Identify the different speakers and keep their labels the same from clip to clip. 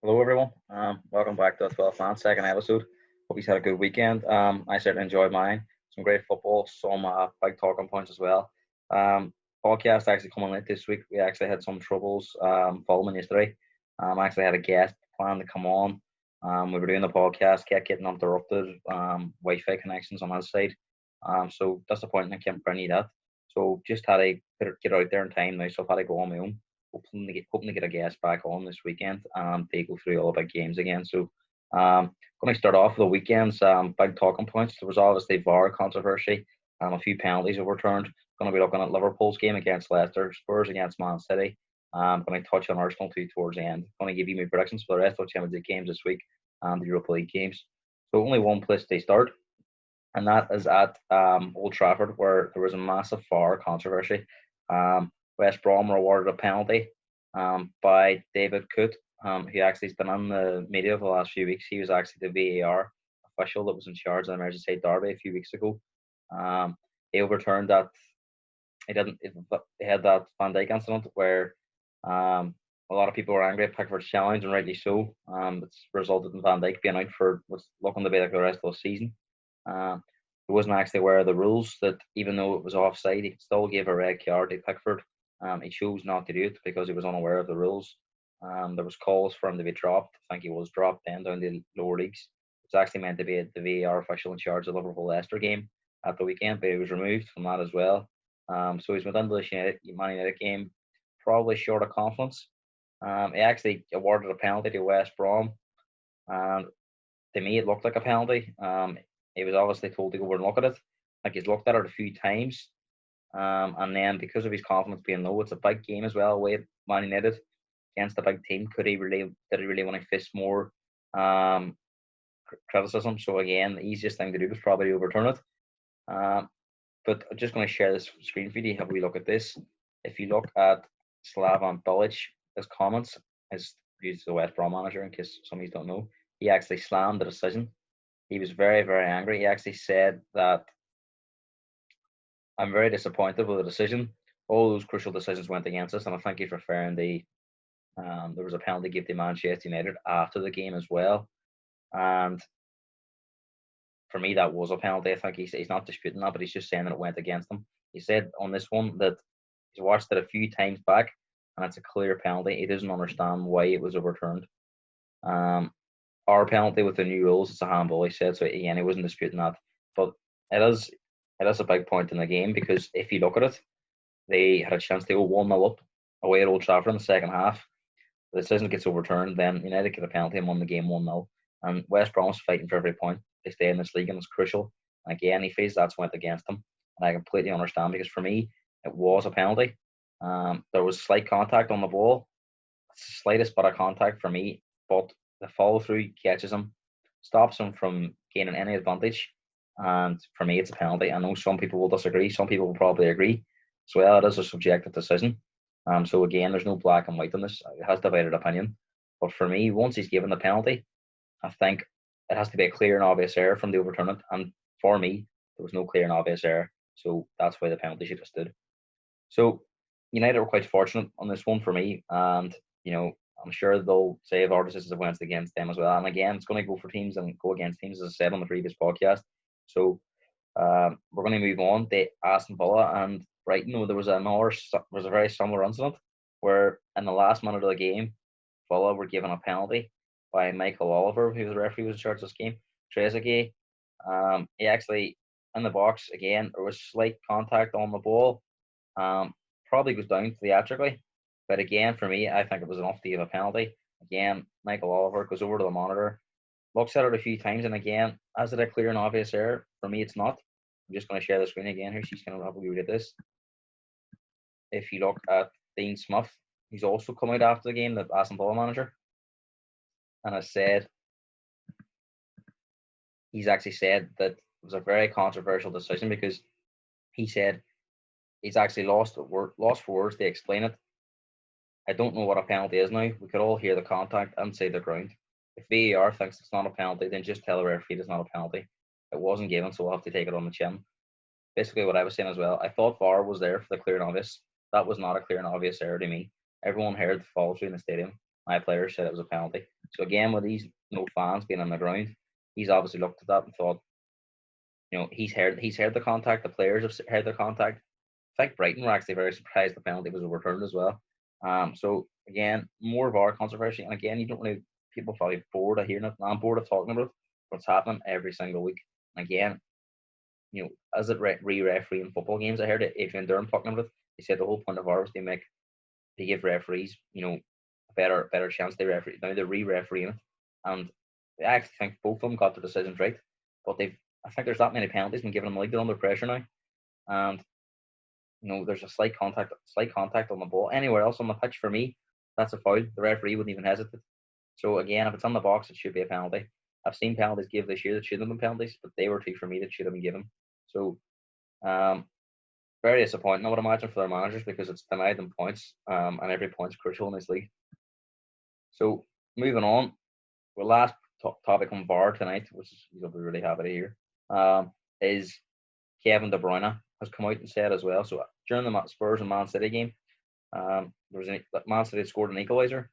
Speaker 1: Hello, everyone. Welcome back to the 12th Man, second episode. Hope you had a good weekend. I certainly enjoyed mine. Some great football, some big talking points as well. Um, Podcast actually coming late this week. We actually had some troubles following yesterday. I actually had a guest plan to come on. We were doing the podcast, kept getting interrupted. Wi-Fi connections on his side. So disappointing. I can't bring you that. So just had to get out there in time now. So I've had to go on my own hoping to get a guest back on this weekend and they go through all the big games again. So going to start off with the weekend's big talking points. There was obviously VAR controversy, a few penalties overturned. Going to be looking at Liverpool's game against Leicester, Spurs against Man City. Going to touch on Arsenal too towards the end. Going to give you my predictions for the rest of the Champions League games this week and the Europa League games. So only one place to start, and that is at Old Trafford, where there was a massive VAR controversy. West Brom were awarded a penalty by David Coote, who actually has been in the media for the last few weeks. He was actually the VAR official that was in charge of the Merseyside derby a few weeks ago. He overturned that. He didn't. He had that Van Dijk incident where a lot of people were angry at Pickford's challenge, and rightly so. It's resulted in Van Dijk being out for what's looking to be like the rest of the season. He wasn't actually aware of the rules that even though it was offside, he still gave a red card to Pickford. He chose not to do it because he was unaware of the rules. There was calls for him to be dropped. I think he was dropped then down to the lower leagues. It was actually meant to be the VAR official in charge of the Liverpool Leicester game at the weekend, but he was removed from that as well. So he's within the Man United game, probably short of confidence. He actually awarded a penalty to West Brom, and to me it looked like a penalty. He was obviously told to go over and look at it. Like he's looked at it a few times, and then because of his confidence being low, it's a big game as well away at Man United against a big team. Did he really want to face more criticism? So again, the easiest thing to do was probably overturn it. But I'm just going to share this screen for you. Have we look at this? If you look at Slavan Bilic, his comments, he's the West Brom manager, in case some of you don't know, he actually slammed the decision. He was very, very angry. He actually said that I'm very disappointed with the decision. All those crucial decisions went against us, and I think he's referring to there was a penalty given to Manchester United after the game as well. And for me, that was a penalty. I think he's not disputing that, but he's just saying that it went against him. He said on this one that he's watched it a few times back, and it's a clear penalty. He doesn't understand why it was overturned. Our penalty with the new rules, it's a handball, he said. So again, he wasn't disputing that. But it is a big point in the game because if you look at it, they had a chance to go 1-0 up away at Old Trafford in the second half. The decision gets overturned, then United get a penalty and won the game 1-0. And West Brom's fighting for every point. They stay in this league and it's crucial. And again, he feels that's went against him. And I completely understand because for me, it was a penalty. There was slight contact on the ball, slightest bit of contact for me, but the follow through catches him, stops him from gaining any advantage. And for me, it's a penalty. I know some people will disagree. Some people will probably agree. So it is a subjective decision. So again, there's no black and white on this. It has divided opinion. But for me, once he's given the penalty, I think it has to be a clear and obvious error from the overturn. And for me, there was no clear and obvious error. So that's why the penalty should have stood. So United were quite fortunate on this one for me. And, I'm sure they'll say if our decisions went against them as well. And again, it's going to go for teams and go against teams, as I said on the previous podcast. So we're going to move on to Aston Villa and Brighton. There was a very similar incident where in the last minute of the game, Villa were given a penalty by Michael Oliver, who was the referee was in charge of this game. Trezeguet, he actually in the box again. There was slight contact on the ball. Probably goes down theatrically, but again, for me, I think it was enough to give a penalty. Again, Michael Oliver goes over to the monitor, looks at it a few times, and again, is it a clear and obvious error? For me, it's not. I'm just going to share the screen again here. She's going to have a look at this. If you look at Dean Smith, he's also come out after the game, the Aston Villa manager, and he's actually said that it was a very controversial decision because he said he's actually lost for words to explain it. I don't know what a penalty is now. We could all hear the contact inside the ground. If VAR thinks it's not a penalty, then just tell the referee it's not a penalty. It wasn't given, so we'll have to take it on the chin. Basically, what I was saying as well, I thought VAR was there for the clear and obvious. That was not a clear and obvious error to me. Everyone heard the fall through in the stadium. My players said it was a penalty. So again, with these no fans being on the ground, he's obviously looked at that and thought, he's heard the contact. The players have heard the contact. I think Brighton were actually very surprised the penalty was overturned as well. So again, more of our controversy, and again, you don't really people probably bored of hearing it. I'm bored of talking about it, but it's happening every single week. And again, as it re-refereeing football games, I heard it. Adrian Durham talking about it. He said the whole point of ours they give referees, a better chance. They referee now they're re-refereeing it, and I actually think both of them got their decisions right. But I think there's that many penalties been given them, like they're under pressure now, and there's a slight contact on the ball. Anywhere else on the pitch, for me, that's a foul. The referee wouldn't even hesitate. So again, if it's on the box, it should be a penalty. I've seen penalties given this year that should have been penalties, but they were two for me that should have been given. So very disappointing, I would imagine, for their managers, because it's denied them points, and every point's crucial in this league. So moving on, our last topic on VAR tonight, which is you'll be really happy to hear, is Kevin De Bruyne has come out and said as well. So during the Spurs and Man City game, there was Man City scored an equaliser.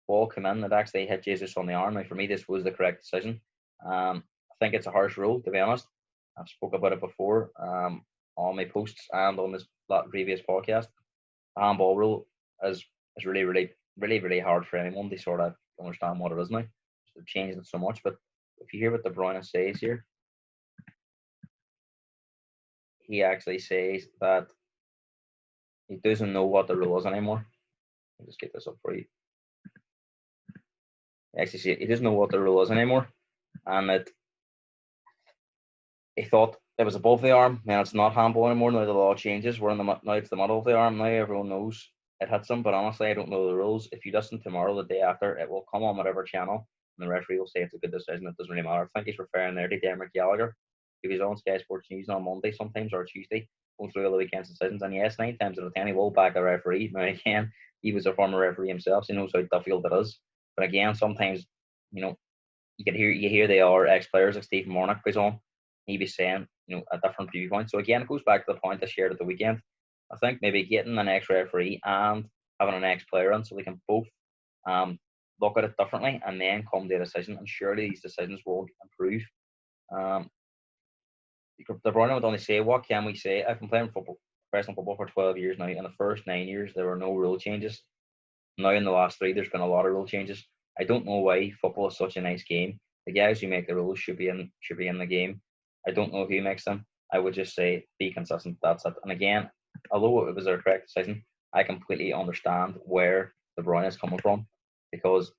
Speaker 1: Ball came in, it actually hit Jesus on the arm. Now, for me, this was the correct decision. I think it's a harsh rule, to be honest. I've spoke about it before on my posts and on this previous podcast. The handball rule is really, really, really, really hard for anyone to sort of understand what it is now. They've changed it so much. But if you hear what De Bruyne says here, he actually says that he doesn't know what the rule is anymore. I'll just get this up for you. He actually says he doesn't know what the rule is anymore, and that he thought it was above the arm. Now it's not handball anymore. Now the law changes. Now it's the middle of the arm. Now everyone knows it hits him. But honestly, I don't know the rules. If you listen tomorrow, the day after, it will come on whatever channel, and the referee will say it's a good decision. It doesn't really matter. I think he's referring there to Dermot Gallagher. He was on Sky Sports News on Monday sometimes, or Tuesday, going through all the weekend's decisions. And yes, 9 times out of 10 he will back a referee. Now again, he was a former referee himself, so he knows how difficult it is. But again, sometimes you hear they are ex-players like Steve Mornock goes on. He was saying a different viewpoint. So again, it goes back to the point I shared at the weekend. I think maybe getting an ex-referee and having an ex-player in, so they can both look at it differently and then come to a decision. And surely these decisions will improve. De Bruyne would only say, what can we say? I've been playing professional football for 12 years now. In the first 9 years, there were no rule changes. Now in the last 3, there's been a lot of rule changes. I don't know why football is such a nice game. The guys who make the rules should be in the game. I don't know who makes them. I would just say be consistent. That's it. And again, although it was a correct decision, I completely understand where De Bruyne is coming from, because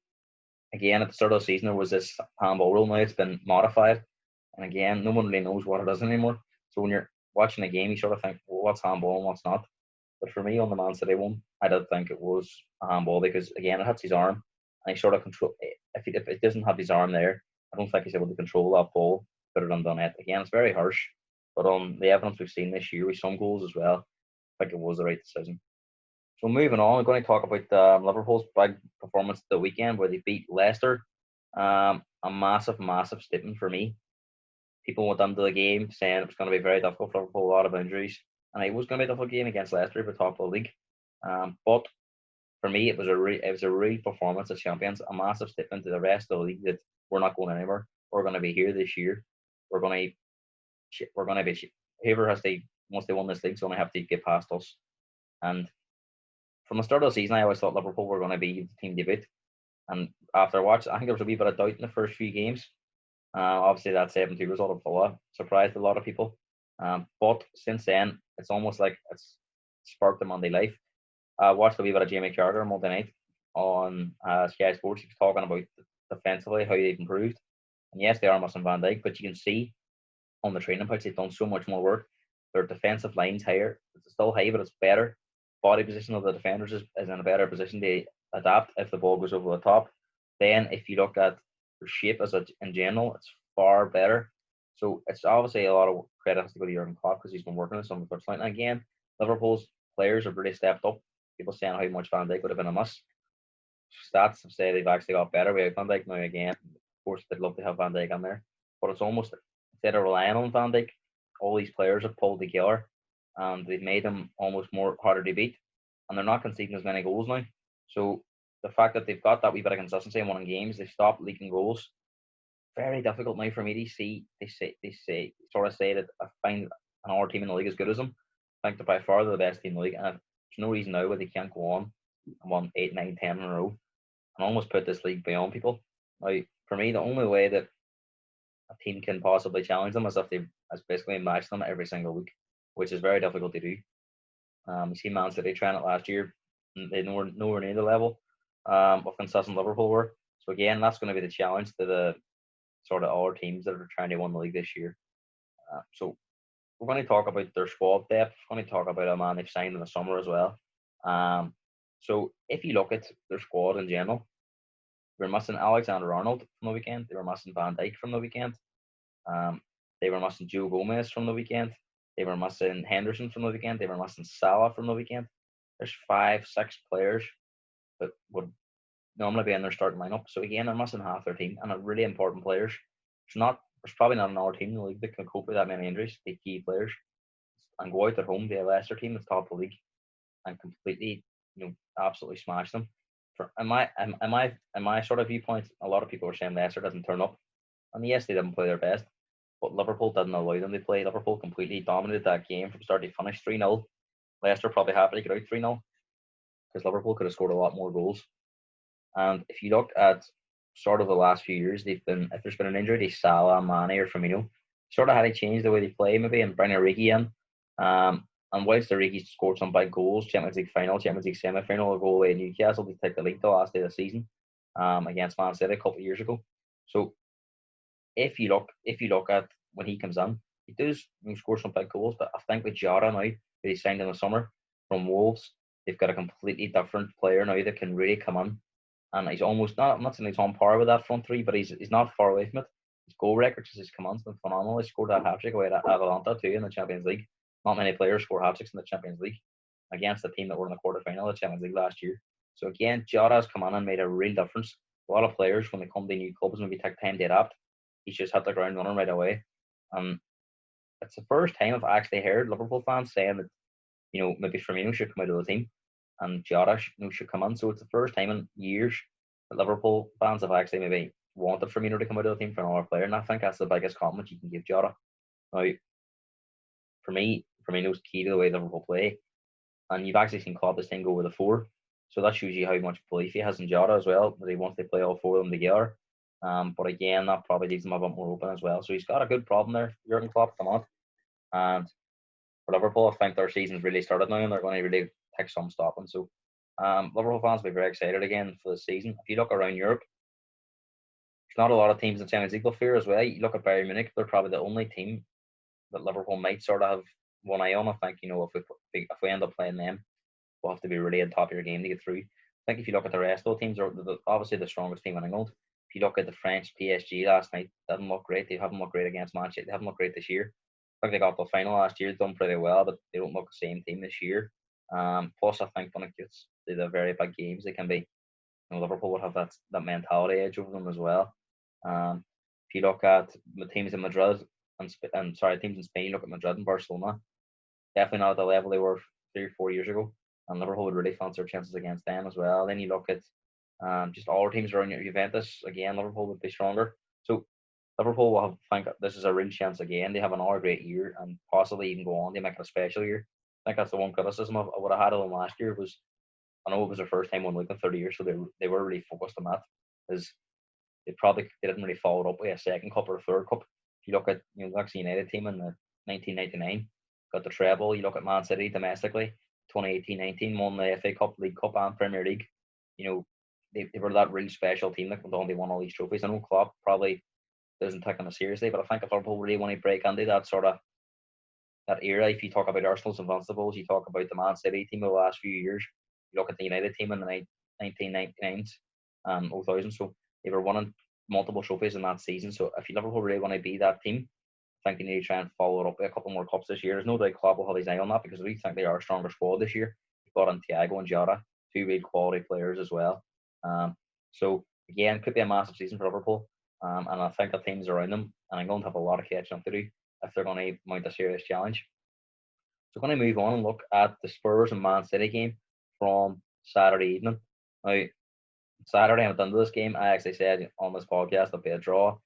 Speaker 1: again, at the start of the season there was this handball rule. Now it's been modified, and again, no one really knows what it is anymore. So when you're watching a game, you sort of think, well, what's handball and what's not? But for me, on the Man City one, I did think it was a handball, because again, it hits his arm, and he sort of control. If it doesn't have his arm there, I don't think he's able to control that ball, put it on net. Again, it's very harsh, but on the evidence we've seen this year with some goals as well, I think it was the right decision. So moving on, I'm going to talk about Liverpool's big performance the weekend, where they beat Leicester. A massive, massive statement for me. People went into the game saying it was going to be very difficult for Liverpool, a lot of injuries, and it was going to be a difficult game against Leicester for top of the league. But for me, it was a real performance as champions, a massive statement to the rest of the league that we're not going anywhere. We're going to be here this year. We're going to be whoever wants to win this league is going to have to get past us. And from the start of the season, I always thought Liverpool were going to be the team to beat. And after watching, I think there was a wee bit of doubt in the first few games. Obviously, that 7-2 result of Villa surprised a lot of people. But since then, it's almost like it's sparked them on their life. I watched a wee bit of Jamie Carragher Monday night on Sky Sports. He was talking about defensively, how they've improved. And yes, they are missing Van Dijk, but you can see on the training pitch they've done so much more work. Their defensive line's higher. It's still high, but it's better. Body position of the defenders is in a better position to adapt if the ball goes over the top. Then if you look at their shape in general, it's far better. So it's obviously a lot of credit has to go to Jurgen Klopp, because he's been working on this on the touchline. And again, Liverpool's players have really stepped up. People saying how much Van Dijk would have been a miss. Stats have said they've actually got better with Van Dijk now. Again, of course, they'd love to have Van Dijk in there, but it's almost, instead of relying on Van Dijk, all these players have pulled together, and they've made him almost more harder to beat, and they're not conceding as many goals now. So the fact that they've got that wee bit of consistency in winning games, they've stopped leaking goals. Very difficult now for me to see. They say that I find another team in the league as good as them. I think they're by far the best team in the league, and there's no reason now why they can't go on and won 8, 9, 10 in a row and almost put this league beyond people. Now, for me, the only way that a team can possibly challenge them is if they as basically match them every single week, which is very difficult to do. You see Man City trying it last year, and they nowhere near the level of consistent Liverpool were. So again, that's going to be the challenge to the sort of all teams that are trying to win the league this year. So we're going to talk about their squad depth. We're going to talk about a man they've signed in the summer as well. So if you look at their squad in general, they were missing Alexander Arnold from the weekend. They were missing Van Dijk from the weekend. They were missing Joe Gomez from the weekend. They were missing Henderson from the weekend. They were missing Salah from the weekend. There's 5, 6 players that would normally be in their starting lineup. So again, they're missing half their team and are really important players. There's probably not another team in the league that can cope with that many injuries, the key players, and go out at home to a Leicester team that's top of the league and completely, absolutely smash them. In my sort of viewpoint, a lot of people are saying Leicester doesn't turn up, and yes, they didn't play their best, but Liverpool didn't allow them to play. Liverpool completely dominated that game from start to finish, 3-0. Leicester probably happy to get out 3-0 because Liverpool could have scored a lot more goals. And if you look at sort of the last few years, if there's been an injury to Salah, Mane, or Firmino, sort of had to change the way they play maybe and bring Origi in. And whilst Origi scored some big goals, Champions League final, Champions League semi-final, a goal away in Newcastle to take the league the last day of the season against Man City a couple of years ago. So if you look at when he comes in, he does score some big goals, but I think with Jota now, that he signed in the summer from Wolves, they've got a completely different player now that can really come in. And he's almost not, I'm not saying he's on par with that front three, but he's not far away from it. His goal record since he's come on has been phenomenal. He scored that hat-trick away at Atalanta too in the Champions League. Not many players score hat-tricks in the Champions League against the team that were in the quarter-final of the Champions League last year. So again, Jota has come on and made a real difference. A lot of players, when they come to new clubs, maybe take time to adapt. He's just hit the ground running right away. It's the first time I've actually heard Liverpool fans saying that, maybe Firmino should come out of the team and Jota should come in. So it's the first time in years that Liverpool fans have actually maybe wanted Firmino to come out of the team for another player, and I think that's the biggest compliment you can give Jota. Now, for me, Firmino's key to the way Liverpool play, and you've actually seen Klopp this time go with a 4, so that shows you how much belief he has in Jota as well, that he wants to play all 4 of them together. But again, that probably leaves him a bit more open as well. So he's got a good problem there, Jurgen Klopp, come on. And for Liverpool, I think their season's really started now, and they're going to really take some stopping. So Liverpool fans will be very excited again for the season. If you look around Europe, there's not a lot of teams in Champions League will fear as well. You look at Bayern Munich, they're probably the only team that Liverpool might sort of have one eye on. I think, if we end up playing them, we'll have to be really on top of your game to get through. I think if you look at the rest of the teams, are obviously the strongest team in England. If you look at the French PSG last night, they didn't look great. They haven't looked great against Manchester. They haven't looked great this year. I think they got the final last year, done pretty well, but they don't look the same team this year. Plus, I think when it gets to the very big games, they can be. Liverpool would have that mentality edge over them as well. If you look at the teams in Madrid teams in Spain, you look at Madrid and Barcelona, definitely not at the level they were 3 or 4 years ago, and Liverpool would really fancy their chances against them as well. Then you look at just all our teams around Juventus. Again, Liverpool would be stronger. So Liverpool will think this is a real chance again. They have another great year and possibly even go on to make it a special year. I think that's the one criticism I would have had of them last year was, I know it was their first time winning league in 30 years, so they were really focused on that. Is they didn't really follow it up with a second cup or a third cup. If you look at the Leicester United team in the 1999, got the treble. You look at Man City domestically, 2018-19 won the FA Cup, League Cup, and Premier League. They were that really special team that only won all these trophies. I know Klopp probably doesn't take them seriously, but I think if Liverpool really want to break into that sort of that era, if you talk about Arsenal's Invincibles, you talk about the Man City team of the last few years, you look at the United team in the 1999s, 2000. So they were winning multiple trophies in that season. So if Liverpool really want to be that team, I think they need to try and follow it up with a couple more cups this year. There's no doubt Klopp will have his eye on that because we think they are a stronger squad this year. They've got on Thiago and Jota, 2 real quality players as well. So again, could be a massive season for Liverpool. And I think the teams around them, and I'm going to have a lot of catching up to do if they're going to mount a serious challenge. So we're going to move on and look at the Spurs and Man City game from Saturday evening. Now, Saturday I went into this game. I actually said on this podcast it'll be a draw.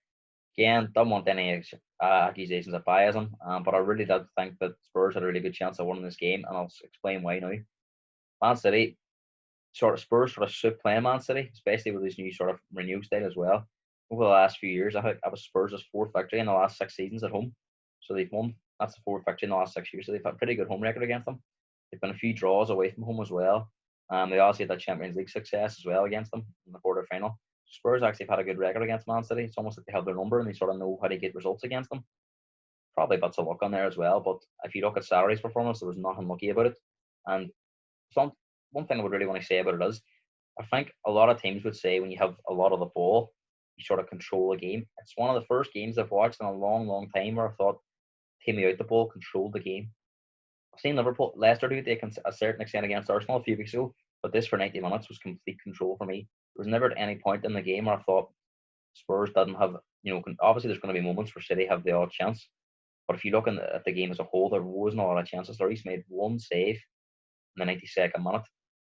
Speaker 1: Again, don't want any accusations of biasm, but I really did think that Spurs had a really good chance of winning this game, and I'll explain why now. Man City, Spurs sort of suit playing Man City, especially with this new sort of Mourinho style as well. Over the last few years, I think it was Spurs' fourth victory in the last 6 seasons at home. So they've won. That's the fourth victory in the last 6 years. So they've had a pretty good home record against them. They've been a few draws away from home as well. They also had that Champions League success as well against them in the quarter final. Spurs actually have had a good record against Man City. It's almost like they have their number and they sort of know how to get results against them. Probably bits of luck on there as well. But if you look at Saturday's performance, there was nothing lucky about it. And one thing I would really want to say about it is, I think a lot of teams would say when you have a lot of the ball, you sort of control a game. It's one of the first games I've watched in a long, long time where I thought team without the ball controlled the game. I've seen Leicester do it to a certain extent against Arsenal a few weeks ago, but this for 90 minutes was complete control for me. There was never at any point in the game where I thought Spurs didn't have, obviously there's going to be moments where City have the odd chance, but if you look at the game as a whole, there wasn't a lot of chances. Lloris made one save in the 92nd minute.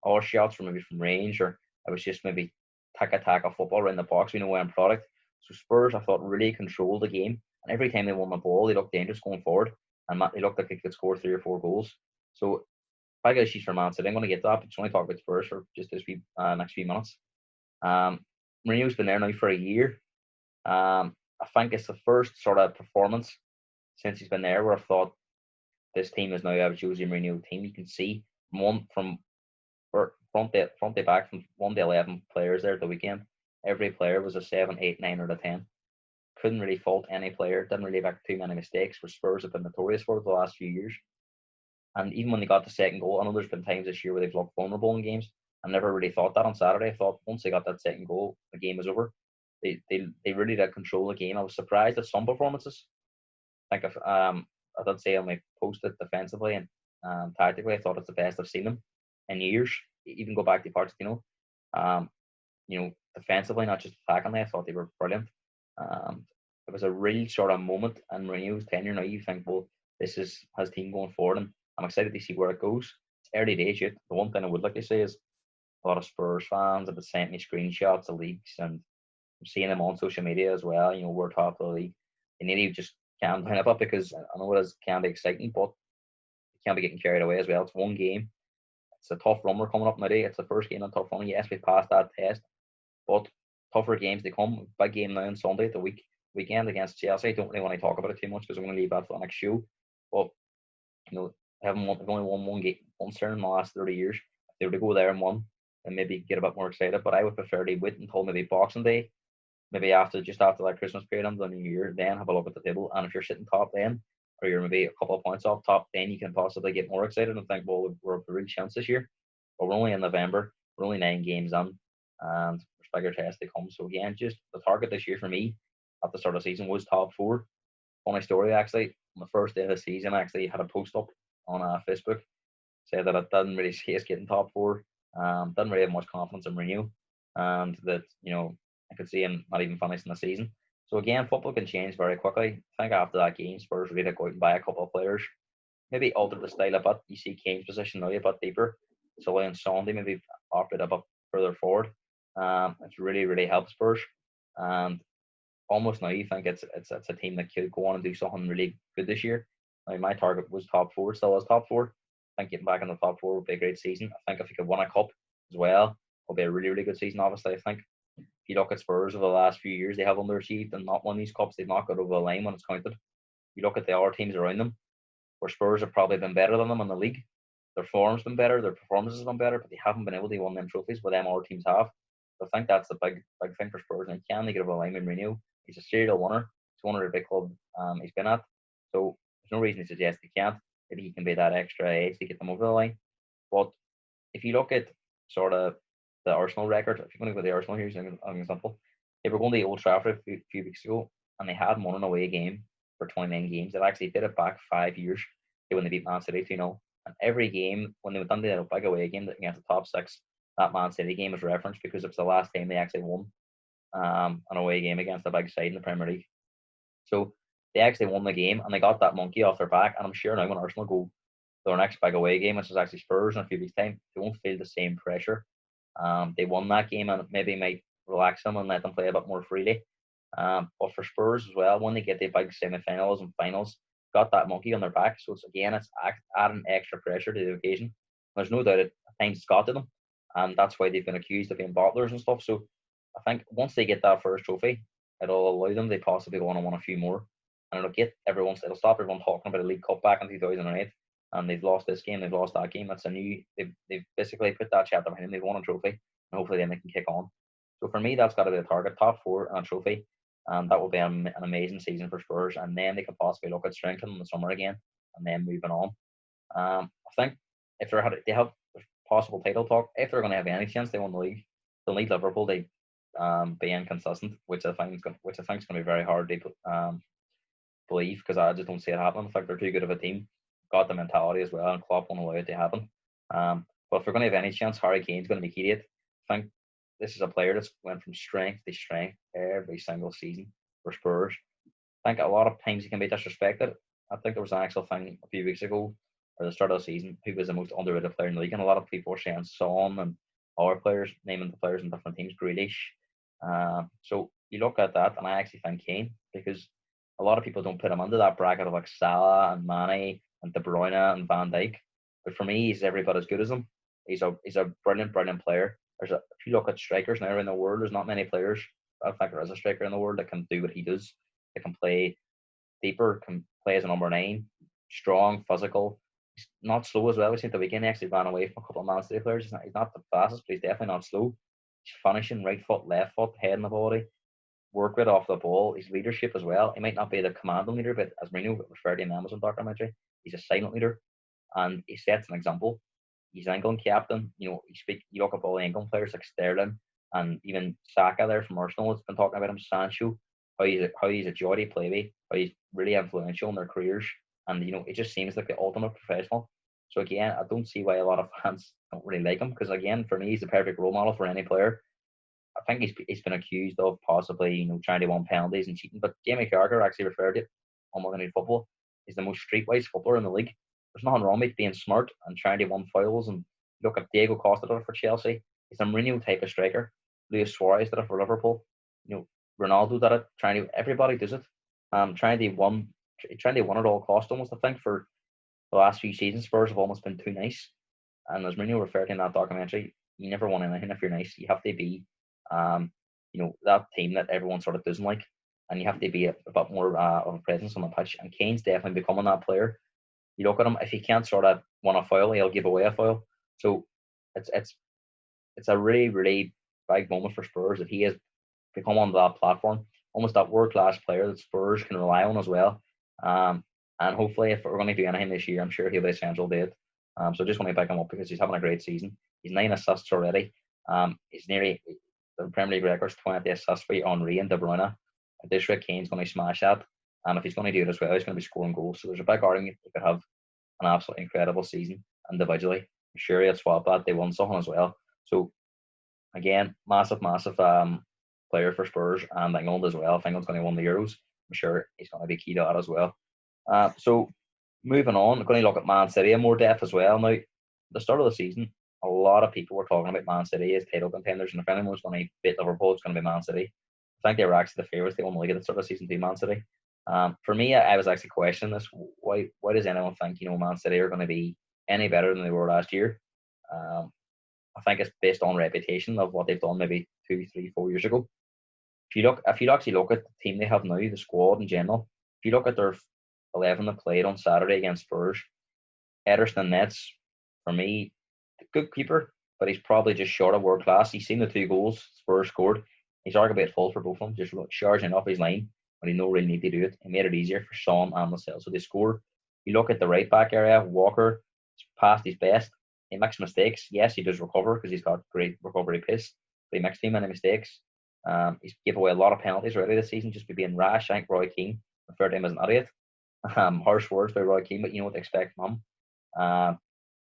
Speaker 1: All shots were maybe from range, or it was just maybe tiki-taka football around the box, end product. So Spurs, I thought, really controlled the game, and every time they won the ball, they looked dangerous going forward, and they looked like they could score 3 or 4 goals. So if I get a sheet for Man City, I'm going to get that, but just only talk about Spurs for just this next few minutes. Mourinho's been there now for a year. I think it's the first sort of performance since he's been there where I thought this team is now a Jose Mourinho team. You can see from front to back, from 1 to 11 players there at the weekend. Every player was a 7, 8, 9, or a 10. Couldn't really fault any player. Didn't really make too many mistakes, which Spurs have been notorious for the last few years. And even when they got the second goal, I know there's been times this year where they've looked vulnerable in games. I never really thought that on Saturday. I thought once they got that second goal, the game was over. They really did control the game. I was surprised at some performances. I think I did say on my post it defensively and tactically, I thought it's the best I've seen them in years. Even go back to Pochettino. Defensively, not just attackingly, I thought they were brilliant. It was a real sort of moment in Mourinho's tenure. Now you think, well, this is his team going forward, and I'm excited to see where it goes. It's early days yet. The one thing I would like to say is a lot of Spurs fans have sent me screenshots of leagues, and I'm seeing them on social media as well. We're top of the league. They need to just calm down a bit, because I know it can be exciting, but it can't be getting carried away as well. It's one game. It's a tough run we're coming up now. It's the first game on tough run. Yes, we passed that test, but tougher games to come. Big game now on Sunday at the weekend against Chelsea. I don't really want to talk about it too much because I'm going to leave that for the next show. But they've only won one game once in the last 30 years. If they were to go there and win, and maybe get a bit more excited. But I would prefer to wait until maybe Boxing Day, maybe just after that Christmas period and the New Year, then have a look at the table. And if you're sitting top then, or you're maybe a couple of points off top, then you can possibly get more excited and think, well, we're a real chance this year. But we're only in November. We're only 9 games in, and there's bigger tests to come. So again, just the target this year for me at the start of the season was top 4. Funny story, actually. On the first day of the season, I actually had a post up on Facebook, said that I didn't really see us getting top 4. Didn't really have much confidence in Mourinho, and that I could see him not even finishing the season. So again, football can change very quickly. I think after that game, Spurs really go out and buy a couple of players, maybe alter the style a bit. You see Kane's position now a bit deeper. So and Sunday maybe opted a bit further forward. It's really, really helped Spurs. And almost now you think it's a team that could go on and do something really good this year. My target was top 4, still was top 4. I think getting back in the top 4 would be a great season. I think if you could win a cup as well, it'll be a really, really good season, obviously. I think if you look at Spurs over the last few years, they have underachieved and not won these cups. They've not got over the line when it's counted. You look at the other teams around them, where Spurs have probably been better than them in the league. Their form's been better, their performances have been better, but they haven't been able to win them trophies where them other teams have. So I think that's the big thing for Spurs. And can they get over the line with Mourinho? He's a serial winner. He's won every big club he's been at. So there's no reason to suggest he can't. Maybe he can be that extra edge to get them over the line. But if you look at sort of the Arsenal record, if you're going to go to the Arsenal, here's an example. They were going to Old Trafford a few weeks ago, and they hadn't won an away game for 29 games. They actually did it back 5 years when they beat Man City 2-0. And every game, when they went down to a big away game against the top 6, that Man City game was referenced because it was the last time they actually won an away game against a big side in the Premier League. So they actually won the game, and they got that monkey off their back. And I'm sure now when Arsenal go to their next big away game, which is actually Spurs in a few weeks' time, they won't feel the same pressure They won that game and maybe might relax them and let them play a bit more freely. But for Spurs as well, when they get the big semi-finals and finals, got that monkey on their back. So it's adding extra pressure to the occasion. There's no doubt at times it's got to them, and that's why they've been accused of being bottlers and stuff. So I think once they get that first trophy, it'll allow them to possibly go on and win a few more, and it'll stop everyone talking about a League Cup back in 2008. And they've lost this game, they've lost that game. That's they've basically put that chapter behind them. They've won a trophy, and hopefully then they can kick on. So for me, that's got to be the target: top four and a trophy. That will be an amazing season for Spurs, and then they can possibly look at strengthening in the summer again, and then moving on. I think if they have possible title talk, if they're going to have any chance, they won the league. They'll need Liverpool to be inconsistent, which I think is going to be very hard to believe, because I just don't see it happening. I think they're too good of a team, got the mentality as well, and Klopp won't allow it to happen. But if we're going to have any chance, Harry Kane's going to be key to it. I think this is a player that's went from strength to strength every single season for Spurs. I think a lot of times he can be disrespected. I think there was an actual thing a few weeks ago, or the start of the season, who was the most underrated player in the league, and a lot of people were saying Son and other players, naming the players in different teams, Grealish. So you look at that, and I actually think Kane, because a lot of people don't put him under that bracket of like Salah and Mane and De Bruyne and Van Dijk. But for me, he's every bit as good as him. He's a brilliant player. If you look at strikers now in the world, there's not many players. I think there is a striker in the world that can do what he does. That can play deeper, can play as a number 9, strong, physical. He's not slow as well. We seen at the weekend he actually ran away from a couple of Man City players. He's not the fastest, but he's definitely not slow. He's finishing right foot, left foot, head in the body, work rate off the ball. His leadership as well. He might not be the commanding leader, but as Mourinho referred to in the Amazon documentary, he's a silent leader, and he sets an example. He's an England captain. You look at all the England players like Sterling and even Saka there from Arsenal has been talking about him, Sancho, how he's a joy to play with, how he's really influential in their careers, and it just seems like the ultimate professional. So again, I don't see why a lot of fans don't really like him, because again, for me, he's the perfect role model for any player. I think he's been accused of possibly trying to win penalties and cheating, but Jamie Carragher actually referred to it on Monday Night Football. He's the most streetwise footballer in the league. There's nothing wrong with being smart and trying to win fouls. And look at Diego Costa did it for Chelsea. He's a Mourinho type of striker. Luis Suarez did it for Liverpool. Ronaldo did it. Everybody does it. Trying to win at all costs almost. I think for the last few seasons, Spurs have almost been too nice. And as Mourinho referred to in that documentary, you never won anything if you're nice. You have to be, that team that everyone sort of doesn't like, and you have to be a bit more of a presence on the pitch. And Kane's definitely becoming that player. You look at him, if he can't sort of win a foul, he'll give away a foul. So it's a really, really big moment for Spurs that he has become on that platform, almost that world-class player that Spurs can rely on as well. And hopefully, if we're going to do anything this year, I'm sure he'll be essential to it. So just want to back him up because he's having a great season. He's 9 assists already. He's nearly the Premier League records 20 assists for Henry and De Bruyne. This rate, Kane's going to smash that. And if he's going to do it as well, he's going to be scoring goals. So there's a big argument he could have an absolutely incredible season individually. I'm sure he'll swap that. They won something as well. So again, massive player for Spurs and England as well. If England's going to win the Euros, I'm sure he's going to be key to that as well. So moving on, I'm going to look at Man City in more depth as well. Now, the start of the season, a lot of people were talking about Man City as title contenders, and if anyone's going to beat Liverpool, it's going to be Man City. I think they were actually the favourites. They won the league at the start of the season to Man City. For me, I was actually questioning this. Why does anyone think Man City are going to be any better than they were last year? I think it's based on reputation of what they've done maybe 2, 3, 4 years ago. If you actually look at the team they have now, the squad in general, if you look at their 11 that played on Saturday against Spurs, Ederson Nets, for me, a good keeper, but he's probably just short of world class. He's seen the 2 goals Spurs scored. He's arguably at fault for both of them, just charging off his line when he no really need to do it. He made it easier for Son and Lascelles. So they score. You look at the right back area, Walker past his best. He makes mistakes. Yes, he does recover because he's got great recovery pace, but he makes too many mistakes. He's given away a lot of penalties already this season just by being rash. I think Roy Keane referred to him as an idiot. Harsh words by Roy Keane, but you know what to expect from him.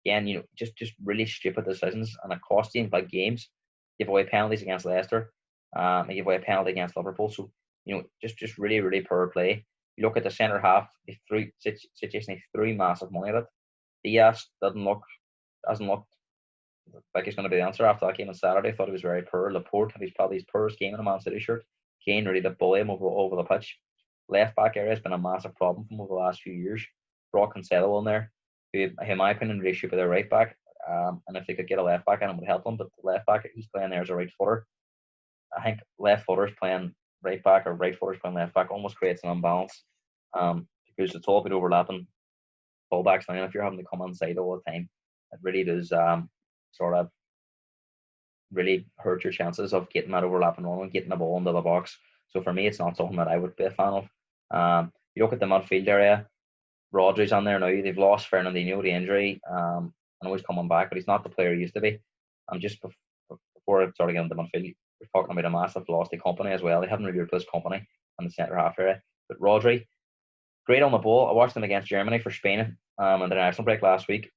Speaker 1: Again, just really stupid decisions, and it cost him big games. Give away penalties against Leicester. He gave away a penalty against Liverpool. So just really, really poor play. You look at the centre half, they threw massive money at it. Diaz hasn't looked like he's going to be the answer after that game on Saturday. I thought he was very poor. Laporte had probably his poorest game in a Man City shirt. Kane ready to bully him over the pitch. Left back area has been a massive problem for him over the last few years. Brought Cancelo in there, who, in my opinion, really should be their right back. And if they could get a left back in, it would help them. But the left back he's playing there as a right footer. I think left footers playing right back or right footers playing left back almost creates an imbalance. Because it's all about overlapping fullbacks now. And if you're having to come inside all the time, it really does sort of really hurt your chances of getting that overlapping run and getting the ball into the box. So for me, it's not something that I would be a fan of. You look at the midfield area, Rodri's on there now. They've lost Fernandinho to injury. I know he's coming back, but he's not the player he used to be. Just before I sort of get into the midfield, we're talking about a massive loss to Company as well. They haven't really replaced Company in the centre half area. But Rodri, great on the ball. I watched him against Germany for Spain in the national break last week.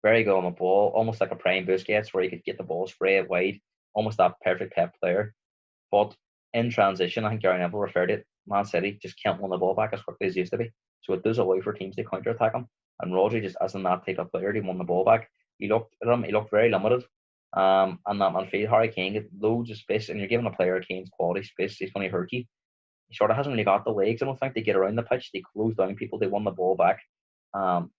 Speaker 1: Very good on the ball, almost like a prime Busquets, where he could get the ball, spray it wide, almost that perfect Pep player. But in transition, I think Gary Neville referred to it, Man City just can't win the ball back as quickly as it used to be. So it does allow for teams to counter-attack him. And Rodri just isn't that type of player to win the ball back. He looked at him, he looked very limited. And that midfield, Harry Kane get loads of space, and you're giving a player Kane's quality space, he's going to hurt you. He sort of hasn't really got the legs, I don't think, to get around the pitch. They close down people, they won the ball back.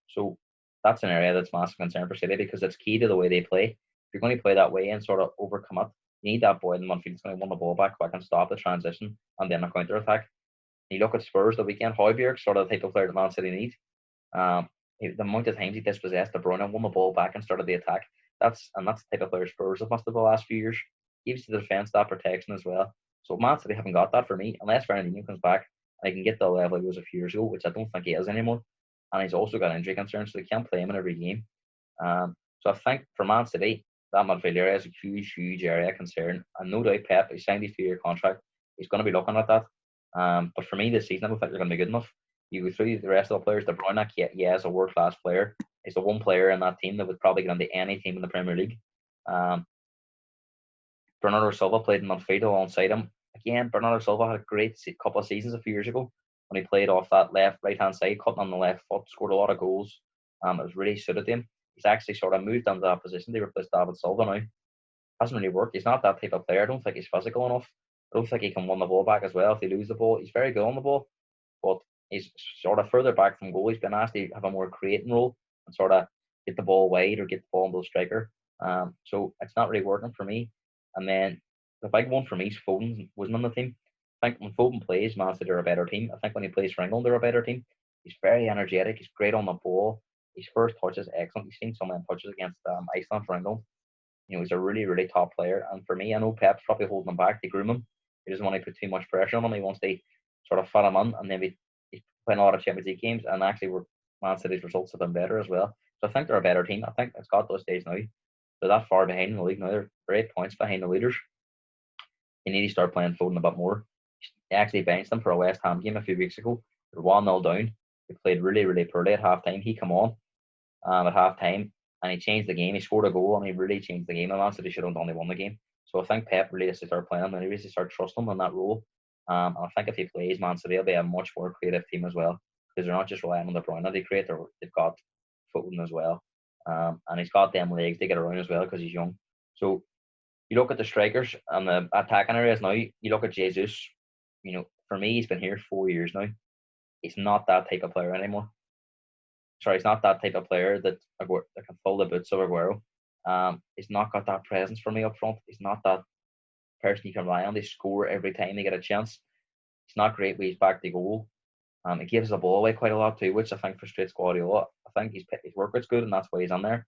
Speaker 1: So that's an area that's massive concern for City because it's key to the way they play. If you're going to play that way and sort of overcome it, you need that boy in the midfield that's going to win the ball back quick and stop the transition and then a counter attack. You look at Spurs the weekend, Højbjerg, sort of the type of player that Man City need. The amount of times he dispossessed De Bruyne, won the ball back and started the attack. That's the type of player Spurs have must have the last few years. Gives to the defence that protection as well. So Man City haven't got that for me unless Fernandinho comes back and he can get the level he was a few years ago, which I don't think he is anymore. And he's also got injury concerns, so they can't play him in every game. So I think for Man City, that midfield area is a huge, huge area of concern. And no doubt Pep, he signed his 2-year contract. He's going to be looking at that. But for me this season, I don't think they're going to be good enough. You go through the rest of the players. De Bruyne, yeah, is a world-class player. He's the one player in that team that would probably get into any team in the Premier League. Bernardo Silva played in midfield alongside him. Again, Bernardo Silva had a great couple of seasons a few years ago when he played off that right-hand side, cutting on the left foot, scored a lot of goals. It was really suited him. He's actually sort of moved into that position to replace David Silva now. Hasn't really worked. He's not that type of player. I don't think he's physical enough. I don't think he can win the ball back as well if they lose the ball. He's very good on the ball, but he's sort of further back from goal. He's been asked to have a more creating role and sort of get the ball wide or get the ball into the striker. So it's not really working for me. And then the big one for me is Foden wasn't on the team. I think when Foden plays, Man City are a better team. I think when he plays for England, they're a better team. He's very energetic. He's great on the ball. His first touch is excellent. He's seen some of them touches against Iceland for England. He's a really, really top player. And for me, I know Pep's probably holding him back to groom him. He doesn't want to put too much pressure on him. He wants to sort of fit him in. And then he's playing a lot of Champions League games. And actually, Man City's results have been better as well. So I think they're a better team. I think it's got those days now. They're that far behind in the league now. They're 8 points behind the leaders. You need to start playing Foden a bit more. He actually benched them for a West Ham game a few weeks ago. They're 1-0 down. They played really, really poorly at half time. He came on at half time and he changed the game. He scored a goal and he really changed the game. And Man City should have only won the game. So I think Pep really has to start playing him and he really has to start trusting him in that role. And I think if he plays, Man City will be a much more creative team as well. Because they're not just relying on De Bruyne. They've got Foden as well. And he's got them legs to get around as well because he's young. So you look at the strikers and the attacking areas now. You look at Jesus. For me, he's been here 4 years now. He's not that type of player anymore. Sorry, he's not that type of player that can fill the boots of Aguero. He's not got that presence for me up front. He's not that person you can rely on. They score every time they get a chance. He's not great when he's back to goal. He gives the ball away quite a lot too, which I think frustrates Guardiola. I think his work rate's good and that's why he's on there.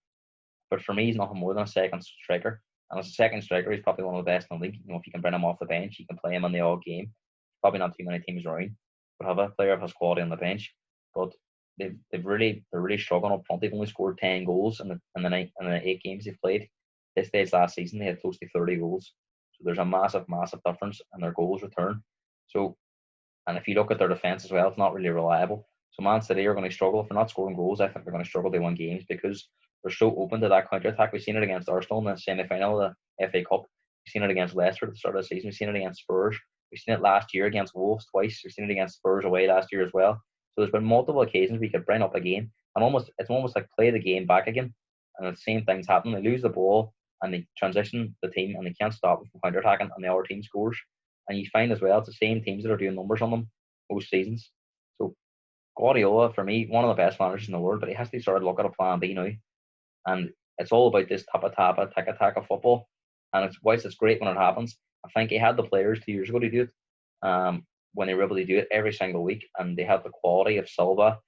Speaker 1: But for me, he's nothing more than a second striker. And as a second striker, he's probably one of the best in the league. If you can bring him off the bench, you can play him in the odd game. Probably not too many teams around would have a player of his quality on the bench. But they're really struggling up front. They've only scored 10 goals in the 8 games they've played. This stage last season, they had close to 30 goals. So there's a massive, massive difference in their goals return. And if you look at their defence as well, it's not really reliable. So Man City are going to struggle. If they're not scoring goals, I think they're going to struggle to win games because they're so open to that counter-attack. We've seen it against Arsenal in the semi-final of the FA Cup. We've seen it against Leicester at the start of the season. We've seen it against Spurs. We've seen it last year against Wolves twice. We've seen it against Spurs away last year as well. So there's been multiple occasions we could bring up a game. And it's almost like play the game back again. And the same things happen. They lose the ball. and they transition the team and they can't stop them from counter attacking, and the other team scores. And you find as well it's the same teams that are doing numbers on them most seasons. So Guardiola, for me, one of the best managers in the world, but he has to start looking at a plan B now. And it's all about this tapa-tapa, taka-taka football. And whilst it's great when it happens, I think he had the players 2 years ago to do it. When they were able to do it every single week, and they had the quality of Silva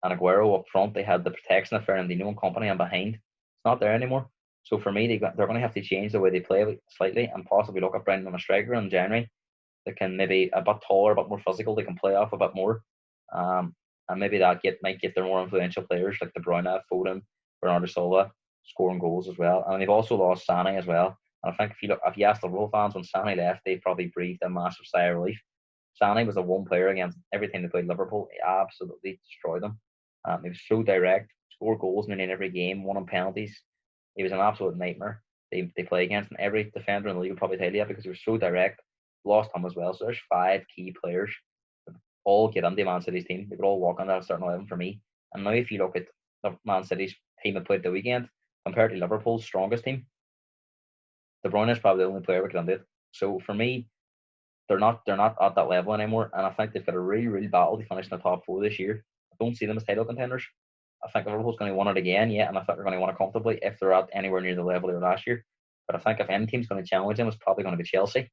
Speaker 1: and Aguero up front, they had the protection of Fernandinho and company, and behind, it's not there anymore. So for me, they're going to have to change the way they play slightly, and possibly look at bringing them a striker in January that can maybe a bit taller, a bit more physical, they can play off a bit more. And maybe that might get their more influential players like De Bruyne, Foden, Bernardo Silva scoring goals as well. And they've also lost Sané as well. And I think if you ask the Liverpool fans, when Sané left, they probably breathed a massive sigh of relief. Sané was the one player against every time they played Liverpool. He absolutely destroyed them. He was so direct, scored goals in every game, won on penalties. He was an absolute nightmare. They play against, and every defender in the league will probably tell you that, because he was so direct. Lost him as well. So there's 5 key players that all get into Man City's team. They could all walk on that starting 11 for me. And now if you look at the Man City's team that played the weekend compared to Liverpool's strongest team, De Bruyne is probably the only player we could undo it. So for me, they're not at that level anymore, and I think they've got a really battle to finish in the top 4 this year. I don't see them as title contenders. I think Liverpool's going to win it again, yeah, and I think they're going to win it comfortably if they're at anywhere near the level they were last year. But I think if any team's going to challenge them, it's probably going to be Chelsea.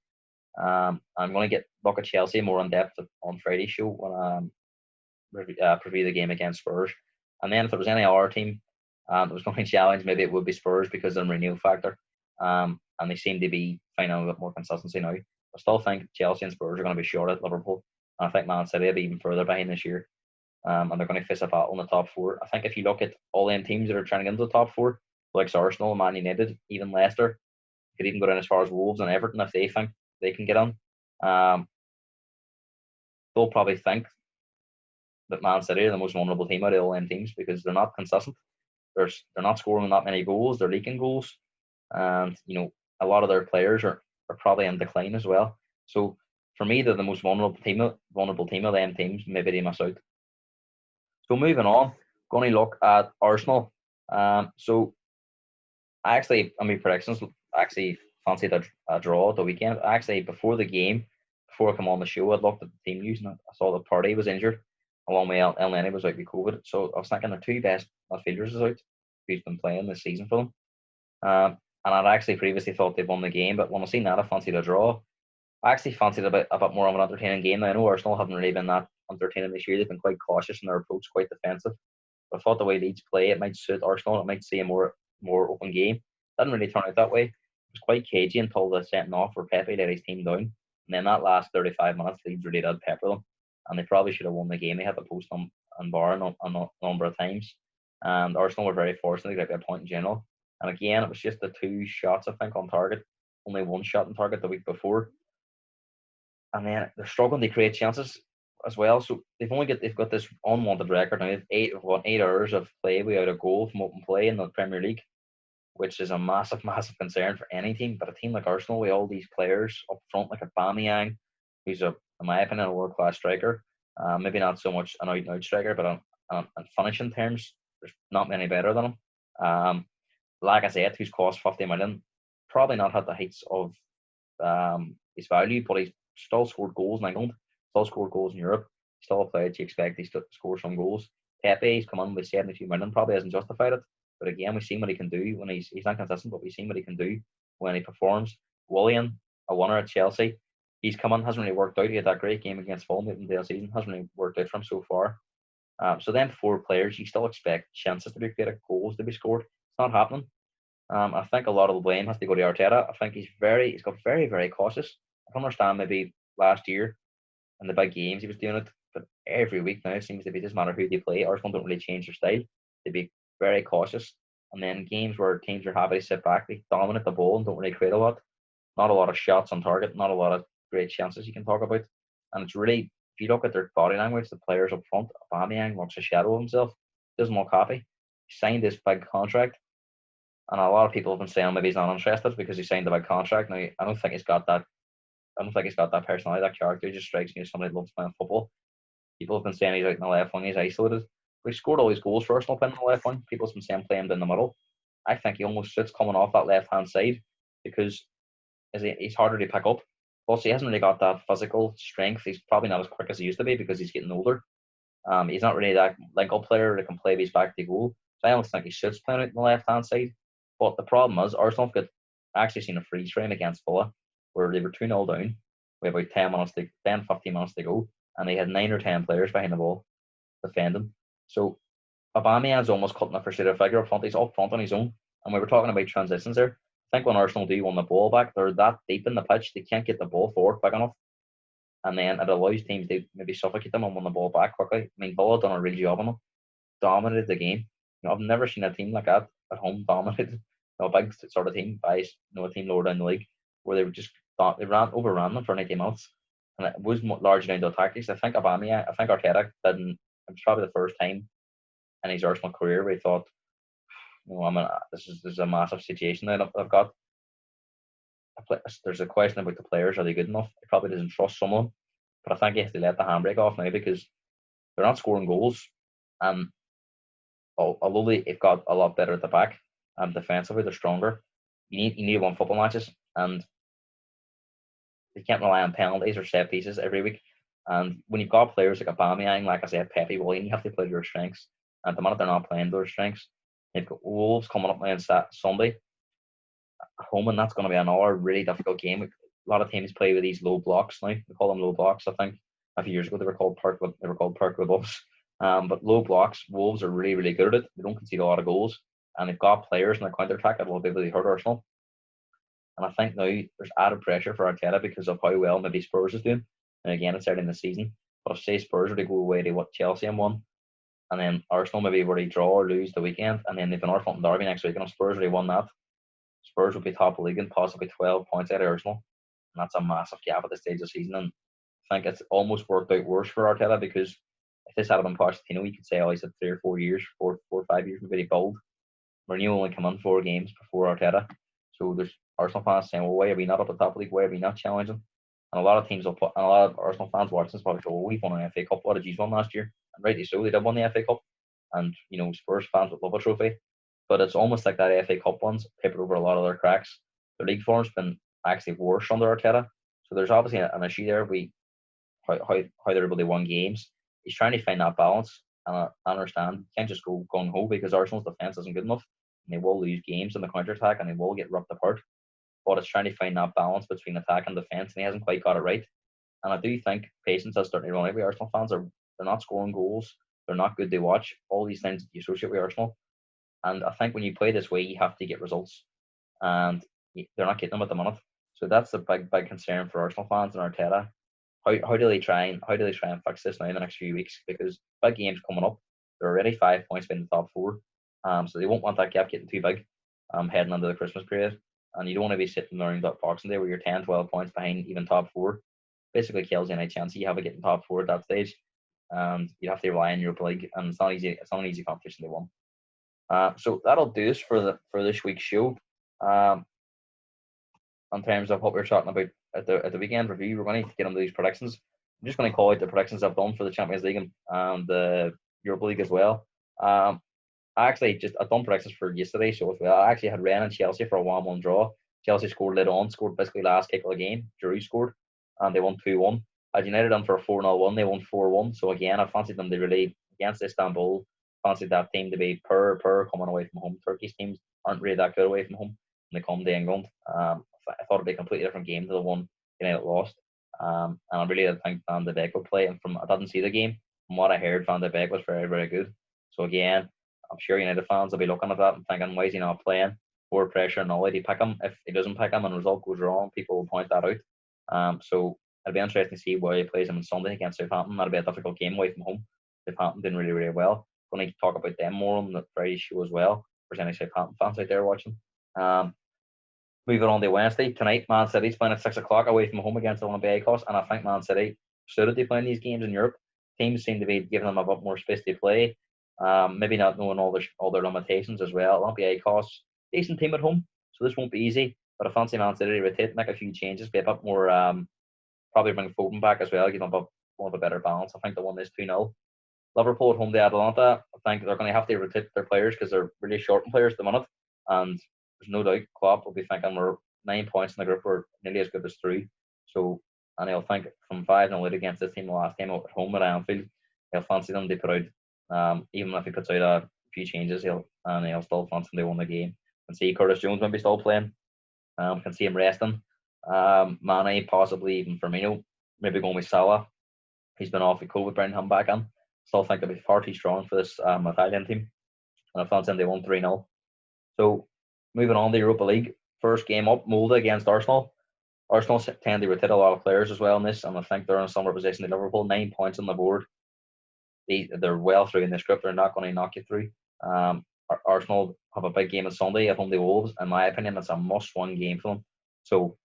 Speaker 1: I'm going to look at Chelsea more in depth on Friday's show when preview the game against Spurs. And then if there was any other team that was going to challenge, maybe it would be Spurs because of the Mourinho factor. And they seem to be finding a bit more consistency now. I still think Chelsea and Spurs are going to be short at Liverpool. And I think Man City will be even further behind this year. And they're going to face a battle in the top 4. I think if you look at all them teams that are trying to get into the top 4, like Arsenal, Man United, even Leicester, could even go down as far as Wolves and Everton if they think they can get on. They'll probably think that Man City are the most vulnerable team out of all them teams because they're not consistent. They're not scoring that many goals. They're leaking goals. And, a lot of their players are probably in decline as well. So, for me, they're the most vulnerable team of them teams. Maybe they miss out. So, moving on, going to look at Arsenal. So, my predictions actually fancied a draw at the weekend. Actually, before the game, before I come on the show, I looked at the team news and I saw that Partey was injured, along with Elneny was out with COVID. So I was thinking the 2 best midfielders is out, who's been playing this season for them. And I'd actually previously thought they'd won the game, but when I seen that, I fancied a draw. I actually fancied a bit more of an entertaining game. Now, I know Arsenal haven't really been that entertaining this year. They've been quite cautious in their approach, quite defensive. But I thought the way Leeds play, it might suit Arsenal. It might see a more open game. Didn't really turn out that way. It was quite cagey until the setting off where Pepe let his team down. And then that last 35 minutes, Leeds really did pepper them. And they probably should have won the game. They had the post on bar a number of times. And Arsenal were very fortunate to get a point in general. And again, it was just the 2 shots, I think, on target. Only 1 shot on target the week before. And then they're struggling to create chances as well. So they've got this unwanted record now. They've 8 hours of play without a goal from open play in the Premier League, which is a massive concern for any team. But a team like Arsenal, with all these players up front, like Aubameyang, who's in my opinion, a world-class striker. Maybe not so much an out-and-out striker, but on finishing terms, there's not many better than him. Like I said, who's cost 50 million, probably not had the heights of his value, but he's still scored goals in England, still scored goals in Europe, still a player you expect he to score some goals. Pepe's come on with 72 million, probably hasn't justified it, but again, we've seen what he can do when he's not consistent, but we've seen what he can do when he performs. Willian, a winner at Chelsea, he's come on, hasn't really worked out. He had that great game against Fulham in the season, hasn't really worked out for him so far. So then 4 players, you still expect chances to be created, goals to be scored. It's not happening. I think a lot of the blame has to go to Arteta. I think he's got very cautious. I can understand maybe last year in the big games he was doing it, but every week now it seems to be, it doesn't matter who they play, Arsenal don't really change their style. They be very cautious. And then games where teams are happy to sit back, they dominate the ball and don't really create a lot. Not a lot of shots on target, not a lot of great chances you can talk about. And it's really, if you look at their body language, the players up front, Aubameyang looks a shadow of himself, doesn't look happy. He signed this big contract, and a lot of people have been saying maybe he's not interested because he signed a big contract. Now, I don't think he's got that. I don't think he's got that personality, that character. He just strikes me as somebody that loves playing football. People have been saying he's out in the left wing, he's isolated. But he scored all his goals for Arsenal playing in the left wing. People have been saying play him in the middle. I think he almost sits coming off that left hand side because he's harder to pick up. Plus, he hasn't really got that physical strength. He's probably not as quick as he used to be because he's getting older. He's not really that link-up player that can play his back to goal. So I almost think he should playing out on the left-hand side. But the problem is, Arsenal have got actually seen a freeze frame against Villa where they were 2-0 down with about 15 minutes to go, and they had 9 or 10 players behind the ball defending. So Aubameyang's almost cutting a crusader figure up front. He's up front on his own. And we were talking about transitions there. I think when Arsenal do want the ball back, they're that deep in the pitch, they can't get the ball forward quick enough. And then it allows teams to maybe suffocate them and win the ball back quickly. I mean, Villa done a real job on them. Dominated the game. I've never seen a team like that at home dominated. A big sort of team by a team lower down the league where they were just overran them for 90 minutes. And it was largely down to tactics. I think Arteta didn't. It was probably the first time in his Arsenal career where he thought, this is a massive situation that I've got. There's a question about the players. Are they good enough? He probably doesn't trust someone. But I think he has to let the handbrake off now because they're not scoring goals. And although they've got a lot better at the back and defensively, they're stronger. You need to win football matches. And they can't rely on penalties or set pieces every week. And when you've got players like Aubameyang, like I said, Pepe, well, you have to play to your strengths. And at the minute, they're not playing their strengths. They've got Wolves coming up on Sunday at home, and that's going to be another really difficult game. A lot of teams play with these low blocks now. We call them low blocks. I think a few years ago they were called Park blocks. But low blocks, Wolves are really, really good at it. They don't concede a lot of goals, and they've got players in their counter attack that will be able to hurt Arsenal. And I think now there's added pressure for Arteta because of how well maybe Spurs is doing. And again, it's early in the season. But if say Spurs were to go away to what Chelsea and won, and then Arsenal maybe were to draw or lose the weekend, and then they've an Arsenal derby next week, and if Spurs already won that, Spurs would be top of the league and possibly 12 points out of Arsenal. And that's a massive gap at this stage of the season. And I think it's almost worked out worse for Arteta because if this had been Pochettino, you could say, he's had 3 or 4 years, 4 or 5 years, maybe bold. Mourinho only come on 4 games before Arteta. So there's Arsenal fans saying, well, why are we not up at the top of the league? Why are we not challenging? And a lot of teams will put, and a lot of Arsenal fans watching this probably go, well, we've won an FA Cup. What did you win last year? And rightly so, they did win the FA Cup. And, Spurs fans would love a trophy. But it's almost like that FA Cup one's papered over a lot of their cracks. The league form's been actually worse under Arteta. So there's obviously an issue there with how they're able to win games. He's trying to find that balance. And I understand you can't just go gung-ho because Arsenal's defence isn't good enough. And they will lose games in the counter-attack and they will get ripped apart. But it's trying to find that balance between attack and defence, and he hasn't quite got it right. And I do think patience has started to run out with Arsenal fans. They're not scoring goals. They're not good to watch. All these things that you associate with Arsenal. And I think when you play this way, you have to get results. And they're not getting them at the minute. So that's the big concern for Arsenal fans and Arteta. How do they try and fix this now in the next few weeks? Because big games coming up. They're already 5 points in the top 4. So they won't want that gap getting too big heading into the Christmas period. And you don't want to be sitting around that Boxing Day where you're 10, 12 points behind even top 4. Basically kills any chance you have of getting top 4 at that stage. And you have to rely on Europa League, and it's not easy. It's not an easy competition to win. So that'll do us for this week's show. In terms of what we're talking about at the weekend review, we're going to get into these predictions. I'm just going to call out the predictions I've done for the Champions League and the Europa League as well. I've done predictions for yesterday, so as well. I actually had Rennes and Chelsea for a 1-1 draw. Chelsea scored later on, scored basically last kick of the game. Giroud scored, and they won 2-1. I had United on for a 4-0 win. They won 4-1. So again, I fancied them to really against Istanbul. Fancied that team to be per coming away from home. Turkish teams aren't really that good away from home when they come to England. I thought it'd be a completely different game to the one United lost. And I really did think Van de Beek would play. And I didn't see the game. From what I heard, Van de Beek was very, very good. So again, I'm sure United fans will be looking at that and thinking, why is he not playing? More pressure and all. He pick him. If he doesn't pick him and the result goes wrong, people will point that out. So it'll be interesting to see why he plays him on Sunday against Southampton. That'll be a difficult game away from home. Southampton did really, really well. Going to talk about them more on the Friday show as well. If there's any Southampton fans out there watching. Moving on to Wednesday tonight, Man City's playing at 6 o'clock away from home against Olympiacos, and I think Man City should be playing these games in Europe. Teams seem to be giving them a bit more space to play. Maybe not knowing all their limitations as well. Olympiacos, decent team at home, so this won't be easy. But I fancy Man City to rotate, make a few changes, be a bit more. Probably bring Foden back as well, give them more of a better balance. I think the one is 2-0. Liverpool at home to Atalanta. I think they're going to have to rotate their players because they're really short in players at the minute. and there's no doubt Klopp will be thinking we're 9 points in the group, we're nearly as good as three. So, and he'll think from 5-0 against this team the last time at home at Anfield, he'll fancy them to put out. Even if he puts out a few changes, he'll still fancy them to win the game. Can see Curtis Jones maybe still playing. Can see him resting. Mane, possibly even Firmino, maybe going with Salah. He's been off with COVID, bringing him back in. Still think they'll be far too strong for this Italian team. And I fancy them they won 3-0. So, moving on to Europa League. First game up, Molde against Arsenal. Arsenal tend to rotate a lot of players as well in this, and I think they're in a similar position to Liverpool. 9 points on the board. They're well through in this group. They're not going to knock you through. Arsenal have a big game on Sunday at home to Wolves. In my opinion, it's a must-win game for them. So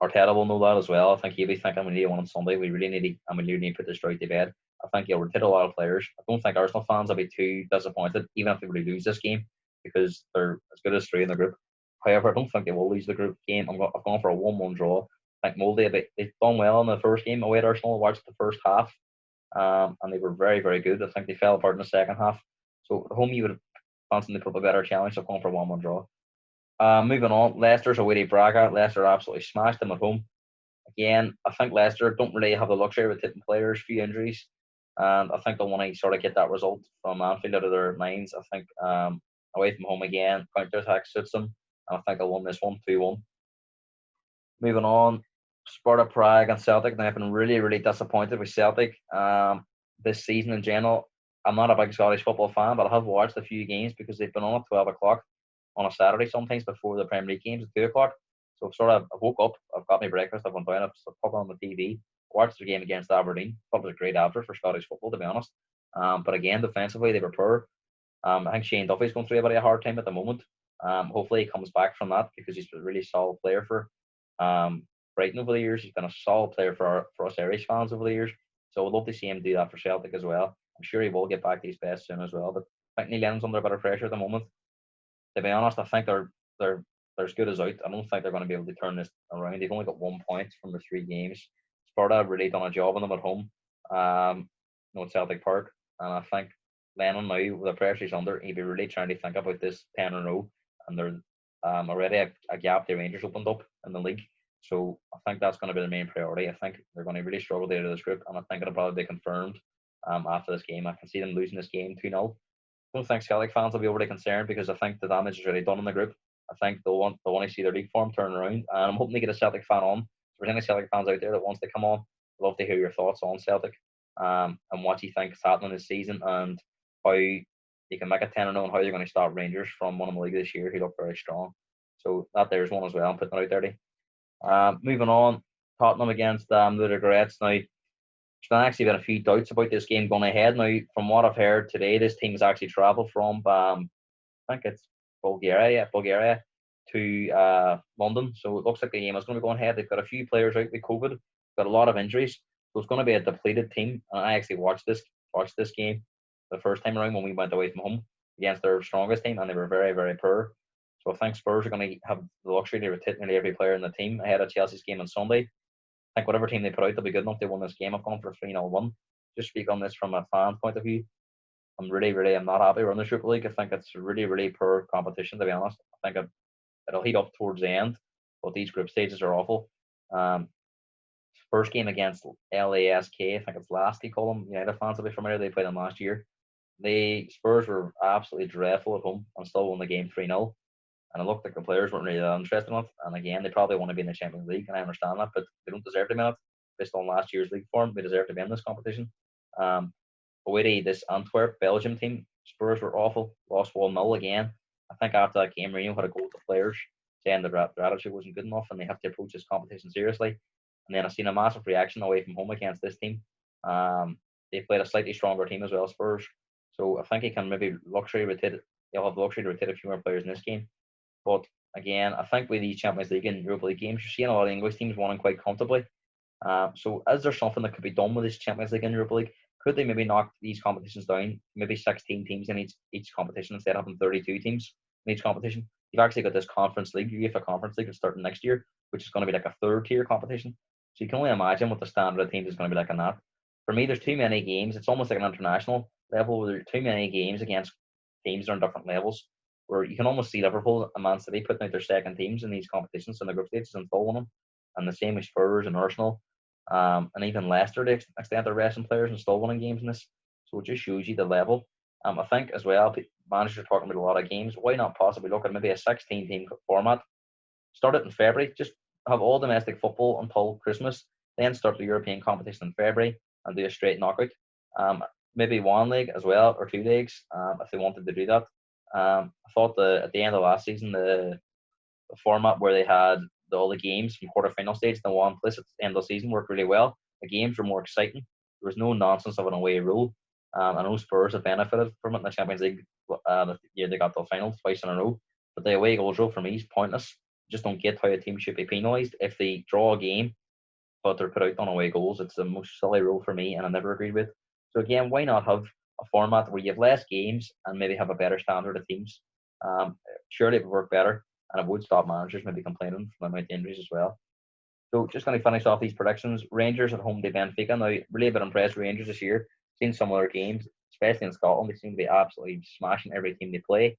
Speaker 1: Arteta will know that as well. I think he'll be thinking we need one on Sunday. We really need to put this right to bed. I think he'll rotate a lot of players. I don't think Arsenal fans will be too disappointed, even if they really lose this game, because they're as good as three in the group. However, I don't think they will lose the group game. I've gone for a 1-1 draw. I think Molde, they've done well in the first game away at Arsenal. I watched the first half, and they were very, very good. I think they fell apart in the second half. So at home, you would have constantly put a better challenge. So I've gone for a 1-1 draw. Moving on, Leicester's away to Braga. Leicester absolutely smashed them at home. Again, I think Leicester don't really have the luxury of hitting players, few injuries, and I think they'll want to sort of get that result from Anfield out of their minds. I think away from home again, counter-attack suits them, and I think they'll win this one 2-1. Moving on, Sparta Prague and Celtic. Now, I've been really, really disappointed with Celtic this season in general. I'm not a big Scottish football fan, but I have watched a few games because they've been on at 12 o'clock on a Saturday sometimes before the Premier League games at 2 o'clock. So I woke up, I've got my breakfast, I've went down, I've put on the TV, watched the game against Aberdeen. Thought it was a great effort for Scottish football, to be honest. But again, defensively, they were poor. I think Shane Duffy's going through a bit of a hard time at the moment. Hopefully he comes back from that because he's a really solid player for Brighton over the years. He's been a solid player for us Irish fans over the years. So I'd love to see him do that for Celtic as well. I'm sure he will get back to his best soon as well. But I think Neil Lennon's under a bit of pressure at the moment. To be honest, I think they're as good as out. I don't think they're going to be able to turn this around. They've only got 1 point from the 3 games. Sparta have really done a job on them at home. At Celtic Park. And I think Lennon now, with the pressure he's under, he'd be really trying to think about this 10 in a row. And there's already a gap the Rangers opened up in the league. So I think that's going to be the main priority. I think they're going to really struggle to out of this group. And I think it'll probably be confirmed after this game. I can see them losing this game 2-0. I don't think Celtic fans will be overly concerned because I think the damage is already done in the group. I think they'll want to see their league form turn around. And I'm hoping to get a Celtic fan on. If there's any Celtic fans out there that wants to come on, I'd love to hear your thoughts on Celtic and what you think is happening this season and how you can make a 10-0 and how you're going to stop Rangers from winning the league this year, who look very strong. So that there's one as well. I'm putting it out there. Moving on, Tottenham against the Regrets. Now, there's actually been a few doubts about this game going ahead. Now, from what I've heard today, this team has actually travelled from, I think it's Bulgaria to London. So it looks like the game is going to be going ahead. They've got a few players out with COVID, got a lot of injuries. So it's going to be a depleted team. And I actually watched this game the first time around when we went away from home against their strongest team, and they were very, very poor. So I think Spurs are going to have the luxury to rotate nearly every player in the team ahead of Chelsea's game on Sunday. I think whatever team they put out, they'll be good enough to win this game. I've gone for 3-0 win. Just speak on this from a fan point of view. I'm not happy we're in the Super League. I think it's really, really poor competition, to be honest. I think it'll heat up towards the end, but these group stages are awful. First game against LASK, I think it's last they call them. United fans will be familiar. They played them last year. The Spurs were absolutely dreadful at home and still won the game 3-0. And it looked like the players weren't really that interested in it. And again, they probably want to be in the Champions League, and I understand that, but they don't deserve to be in it. Based on last year's league form, they deserve to be in this competition. Away to this Antwerp, Belgium team, Spurs were awful. Lost 1-0 again. I think after that game, Mourinho had a go at the players, saying their attitude wasn't good enough and they have to approach this competition seriously. And then I've seen a massive reaction away from home against this team. They played a slightly stronger team as well, Spurs. So I think he can maybe he'll have the luxury to rotate a few more players in this game. But again, I think with these Champions League and Europa League games, you're seeing a lot of English teams winning quite comfortably. So is there something that could be done with this Champions League and Europa League? Could they maybe knock these competitions down, maybe 16 teams in each competition instead of having 32 teams in each competition? You've actually got this Conference League, UEFA Conference League, that's starting next year, which is going to be like a third-tier competition. So you can only imagine what the standard of teams is going to be like in that. For me, there's too many games. It's almost like an international level where there's too many games against teams that are on different levels. where you can almost see Liverpool and Man City putting out their second teams in these competitions in the group stages and still winning. And the same with Spurs and Arsenal, and even Leicester to extent they're resting players and still winning games in this. So it just shows you the level. I think as well, managers are talking about a lot of games. Why not possibly look at maybe a 16-team format? Start it in February. Just have all domestic football until Christmas. Then start the European competition in February and do a straight knockout. Maybe one leg as well or two legs if they wanted to do that. I thought at the end of last season the format where they had all the games from quarterfinal stage in one place at the end of the season worked really well. The games were more exciting. There was no nonsense of an away rule. I know Spurs have benefited from it in the Champions League. The year they got to the final twice in a row. But the away goals rule for me is pointless. Just don't get how a team should be penalised if they draw a game, but they're put out on away goals. It's the most silly rule for me, and I never agreed with. So again, why not have a format where you have less games and maybe have a better standard of teams? Surely it would work better, and it would stop managers maybe complaining from the amount of injuries as well. So just going to finish off these predictions. Rangers at home to Benfica. Now, really a bit impressed with Rangers this year. Seen some of their games, especially in Scotland. They seem to be absolutely smashing every team they play.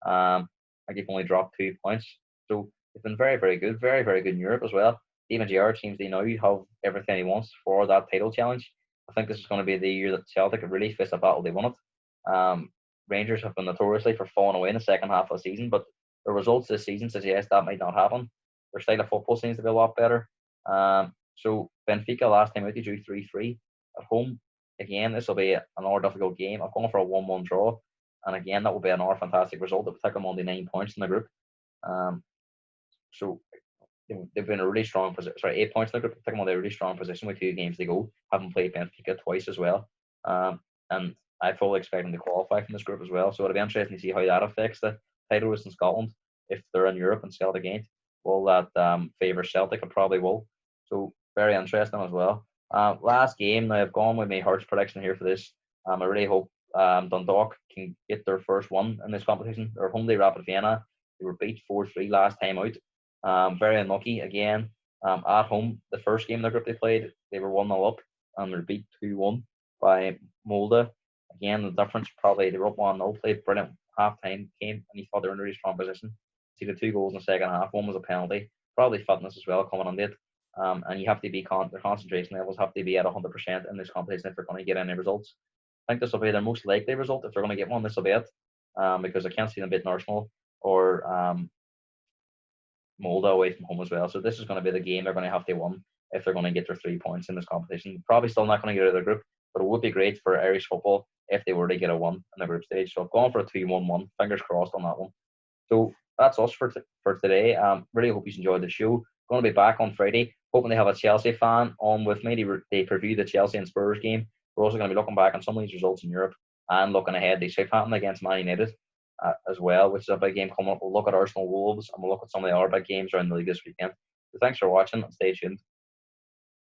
Speaker 1: I think they've only dropped 2 points. So they've been very, very good. Very, very good in Europe as well. Steven Gerrard seems to now have everything he wants for that title challenge. I think this is going to be the year that Celtic have really faced a battle they won it. Rangers have been notoriously for falling away in the second half of the season, but the results this season suggest that might not happen. Their style of football seems to be a lot better. So Benfica last time out they drew 3-3 at home. Again, this will be another difficult game. I've gone for a 1-1 draw, and again that will be another fantastic result. It will take them only 9 points in the group. So they've been a really strong position. 8 points in the group. Take them on a really strong position with 2 games to go. Haven't played Benfica twice as well, and I fully expect them to qualify from this group as well. So it'll be interesting to see how that affects the title race in Scotland if they're in Europe and Celtic ain't. Will that favour Celtic? It probably will. So very interesting as well. Last game, now I've gone with my Hearts prediction here for this. I really hope Dundalk can get their first one in this competition. They're home to Rapid Vienna. They were beat 4-3 last time out. Very unlucky again. At home, the first game in the group they played, they were 1-0 up and they were beat 2-1 by Molde. Again, the difference probably they were up 1-0, played brilliant half-time game, and you thought they were in a really strong position. See the 2 goals in the second half. One was a penalty, probably fitness as well coming on it. And you have to be their concentration levels have to be at 100% in this competition if they're going to get any results. I think this will be their most likely result if they're going to get one. This will be it, because I can't see them beating Arsenal or Molde away from home as well. So this is going to be the game they're going to have to win if they're going to get their 3 points in this competition. Probably still not going to get out of the group, but it would be great for Irish football if they were to get a 1 in the group stage. So I've gone for a 2-1-1. Fingers crossed on that one. So that's us for today. Really hope you enjoyed the show. Going to be back on Friday. Hoping they have a Chelsea fan on with me. They preview the Chelsea and Spurs game. We're also going to be looking back on some of these results in Europe and looking ahead to Southampton against Man United as well, which is a big game coming up. We'll look at Arsenal Wolves and we'll look at some of the other big games around the league this weekend. So thanks for watching and stay tuned.